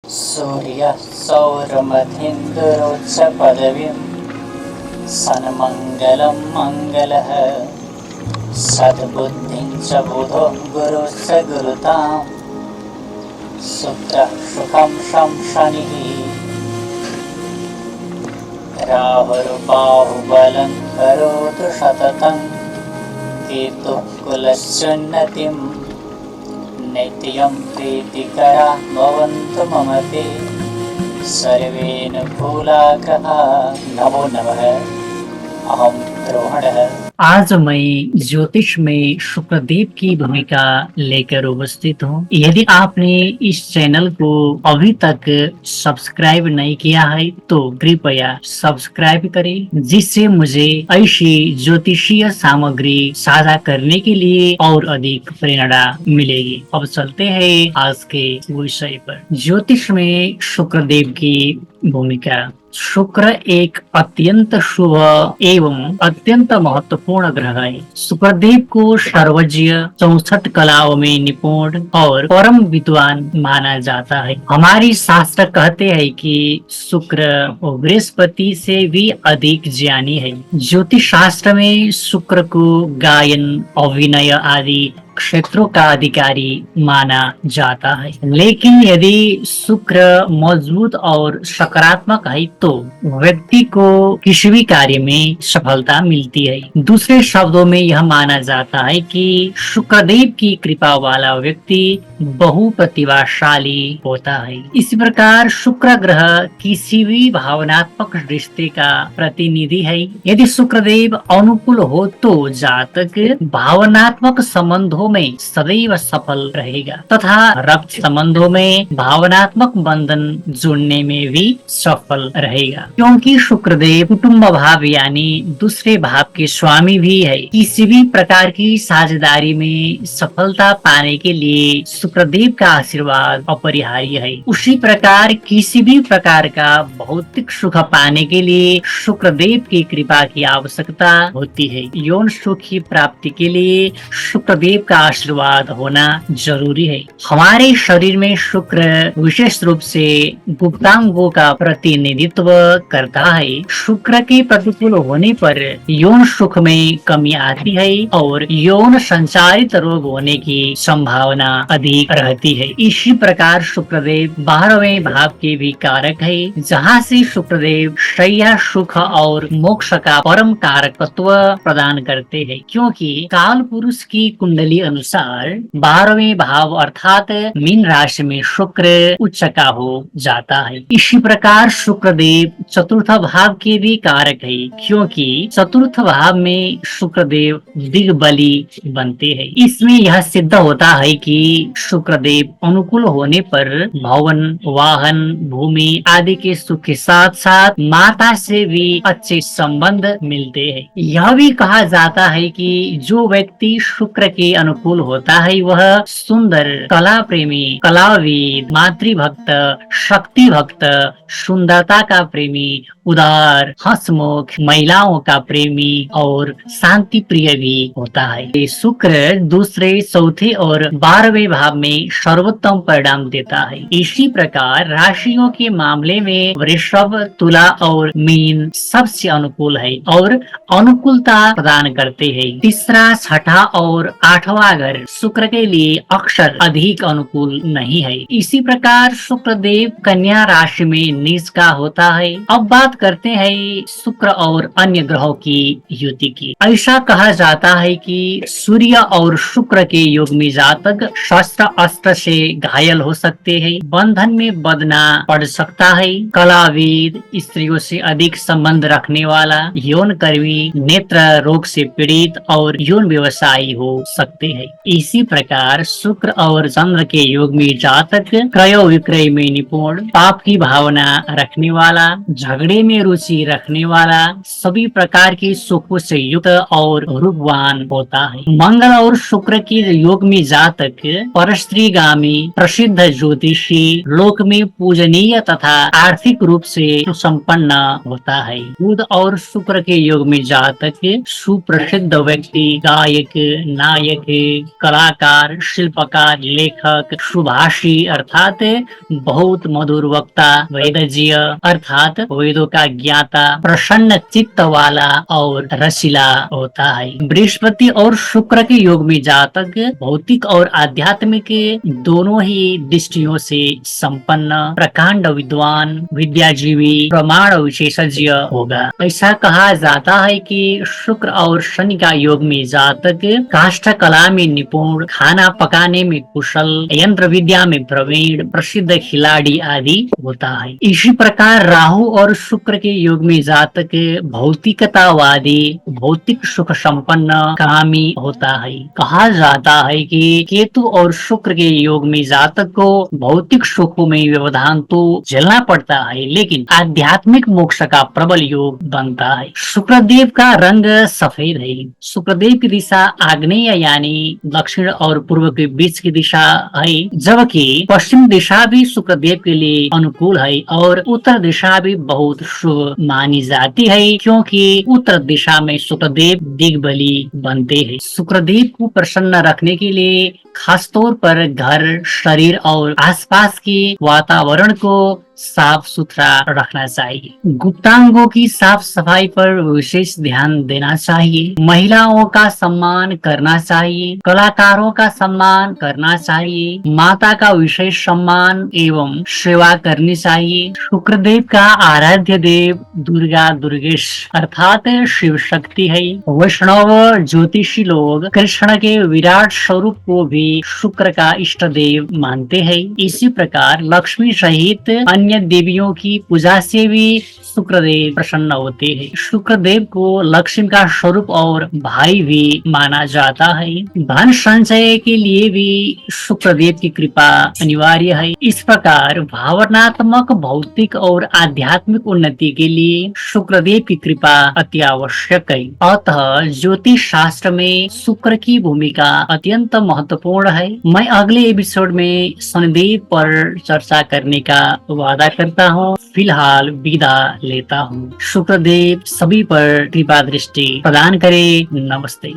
सूर्यः सौरमधीन्द्रोच्च पदवीं सन्मङ्गलं मङ्गलः सद्बुद्धिं च बुधो गुरुश्च गुरुतां शुक्रः सुखं शं शनिः राहुर्बाहुबलं करोतु सततं केतुः कुलस्योन्नतिं नित्यं प्रीतिकरा भवन्तु मम ते सर्वेऽनुकूलाग्रहा। नमो नमः। अहं रोहणः। आज मैं ज्योतिष में शुक्रदेव की भूमिका लेकर उपस्थित हूँ। यदि आपने इस चैनल को अभी तक सब्सक्राइब नहीं किया है तो कृपया सब्सक्राइब करें, जिससे मुझे ऐसी ज्योतिषीय सामग्री साझा करने के लिए और अधिक प्रेरणा मिलेगी। अब चलते हैं आज के विषय पर। ज्योतिष में शुक्रदेव की भूमिका। शुक्र एक अत्यंत शुभ एवं अत्यंत महत्वपूर्ण ग्रह है। शुक्रदेव को सर्वज्ञ, 64 कलाओं में निपुण और परम विद्वान माना जाता है। हमारी शास्त्र कहते हैं कि शुक्र बृहस्पति से भी अधिक ज्ञानी है। ज्योतिष शास्त्र में शुक्र को गायन, अभिनय आदि क्षेत्रों का अधिकारी माना जाता है। लेकिन यदि शुक्र मजबूत और सकारात्मक है तो व्यक्ति को किसी भी कार्य में सफलता मिलती है। दूसरे शब्दों में यह माना जाता है कि शुक्रदेव की कृपा वाला व्यक्ति बहु प्रतिभाशाली होता है। इस प्रकार शुक्र ग्रह किसी भी भावनात्मक रिश्ते का प्रतिनिधि है। यदि शुक्रदेव अनुकूल हो तो जातक भावनात्मक संबंधों में सदैव सफल रहेगा तथा रक्त संबंधों में भावनात्मक बंधन जुड़ने में भी सफल रहेगा, क्योंकि शुक्रदेव कुटुंब भाव यानी दूसरे भाव के स्वामी भी है। किसी भी प्रकार की साझेदारी में सफलता पाने के लिए शुक्रदेव का आशीर्वाद अपरिहार्य है। उसी प्रकार किसी भी प्रकार का भौतिक सुख पाने के लिए शुक्रदेव की कृपा की आवश्यकता होती है। यौन सुख की प्राप्ति के लिए शुक्रदेव का आशीर्वाद होना जरूरी है। हमारे शरीर में शुक्र विशेष रूप से गुप्तांगों का प्रतिनिधित्व करता है। शुक्र के प्रतिकूल होने पर यौन सुख में कमी आती है और यौन संचारित रोग होने की संभावना अधिक रहती है। इसी प्रकार शुक्रदेव 12वें भाव के भी कारक है, जहाँ से शुक्रदेव शैया, सुख और मोक्ष का परम कारकत्व प्रदान करते हैं। क्योंकि काल पुरुष की कुंडली अनुसार 12वें भाव अर्थात मीन राशि में शुक्र उच्च का हो जाता है। इसी प्रकार शुक्रदेव चतुर्थ भाव के भी कारक है, क्योंकि चतुर्थ भाव में शुक्रदेव दिग्बली बनते हैं। इसमें यह सिद्ध होता है कि शुक्रदेव अनुकूल होने पर भवन, वाहन, भूमि आदि के सुख के साथ साथ माता से भी अच्छे संबंध मिलते हैं। यह भी कहा जाता है कि जो व्यक्ति शुक्र के अनुकूल होता है वह सुंदर, कला प्रेमी, कलाविद, मातृभक्त, शक्ति भक्त, सुंदरता का प्रेमी, उदार, हंसमुख, महिलाओं का प्रेमी और शांति प्रिय भी होता है। शुक्र दूसरे, चौथे और 12वें भाव में सर्वोत्तम परिणाम देता है। इसी प्रकार राशियों के मामले में वृषभ, तुला और मीन सबसे अनुकूल है और अनुकूलता प्रदान करते हैं। तीसरा, छठा और 8वां घर शुक्र के लिए अक्सर अधिक अनुकूल नहीं है। इसी प्रकार शुक्रदेव कन्या राशि में नीच का होता है। अब बात करते हैं शुक्र और अन्य ग्रहों की युति की। ऐसा कहा जाता है कि सूर्य और शुक्र के योग में जातक शस्त्र अस्त्र से घायल हो सकते हैं, बंधन में बंधना पड़ सकता है, कलाविद, स्त्रियों से अधिक संबंध रखने वाला, यौन कर्मी, नेत्र रोग से पीड़ित और यौन व्यवसायी हो सकते हैं। इसी प्रकार शुक्र और चंद्र के योग में जातक क्रय विक्रय में निपुण, पाप की भावना रखने वाला, झगड़े में रुचि रखने वाला, सभी प्रकार के सुखों से युक्त और रूपवान होता है। मंगल और शुक्र के योग में जातक परस्त्रीगामी, प्रसिद्ध ज्योतिषी, लोक में पूजनीय तथा आर्थिक रूप से सुसंपन्न होता है। बुध और शुक्र के योग में जातक सुप्रसिद्ध व्यक्ति, गायक, नायक, के कलाकार, शिल्पकार, लेखक, सुभाषी अर्थात बहुत मधुर वक्ता, वेदज्ञ अर्थात वेदों का ज्ञाता, प्रसन्न चित्त वाला और रसीला होता है। बृहस्पति और शुक्र के योग में जातक भौतिक और आध्यात्मिक दोनों ही दृष्टियों से संपन्न, प्रकांड विद्वान, विद्याजीवी, प्रमाण विशेषज्ञ होगा। ऐसा कहा जाता है कि शुक्र और शनि का योग में जातक काष्ठ कला में निपुण, खाना पकाने में कुशल, यंत्र विद्या में प्रवीण, प्रसिद्ध खिलाड़ी आदि होता है। इसी प्रकार राहु और शुक्र के योग में जातक भौतिकतावादी, भौतिक सुख संपन्न, कामी होता है। कहा जाता है कि केतु और शुक्र के योग में जातक को भौतिक सुखों में व्यवधान तो झेलना पड़ता है, लेकिन आध्यात्मिक मोक्ष का प्रबल योग बनता है। शुक्रदेव का रंग सफेद है। शुक्रदेव की दिशा आग्नेय यानी दक्षिण और पूर्व के बीच की दिशा है, जबकि पश्चिम दिशा भी शुक्रदेव के लिए अनुकूल है और उत्तर दिशा भी बहुत शुभ मानी जाती है, क्योंकि उत्तर दिशा में शुक्रदेव दिग्बली बनते हैं। शुक्रदेव को प्रसन्न रखने के लिए खास तौर पर घर, शरीर और आसपास के वातावरण को साफ सुथरा रखना चाहिए। गुप्तांगों की साफ सफाई पर विशेष ध्यान देना चाहिए। महिलाओं का सम्मान करना चाहिए। कलाकारों का सम्मान करना चाहिए। माता का विशेष सम्मान एवं सेवा करनी चाहिए। शुक्रदेव का आराध्य देव दुर्गा दुर्गेश अर्थात शिव शक्ति है। वैष्णव ज्योतिषी लोग कृष्ण के विराट स्वरूप को भी शुक्र का इष्ट देव मानते हैं। इसी प्रकार लक्ष्मी सहित अन्य देवियों की पूजा से भी शुक्रदेव प्रसन्न होते हैं। शुक्रदेव को लक्ष्मी का स्वरूप और भाई भी माना जाता है। धन संचय के लिए भी शुक्रदेव की कृपा अनिवार्य है। इस प्रकार भावनात्मक, भौतिक और आध्यात्मिक उन्नति के लिए शुक्रदेव की कृपा अति आवश्यक है। अतः ज्योतिष शास्त्र में शुक्र की भूमिका अत्यंत महत्वपूर्ण है। मैं अगले एपिसोड में शनिदेव पर चर्चा करने का वादा करता हूँ। फिलहाल विदा लेता हूँ। शुक्रदेव सभी पर कृपा दृष्टि प्रदान करे। नमस्ते।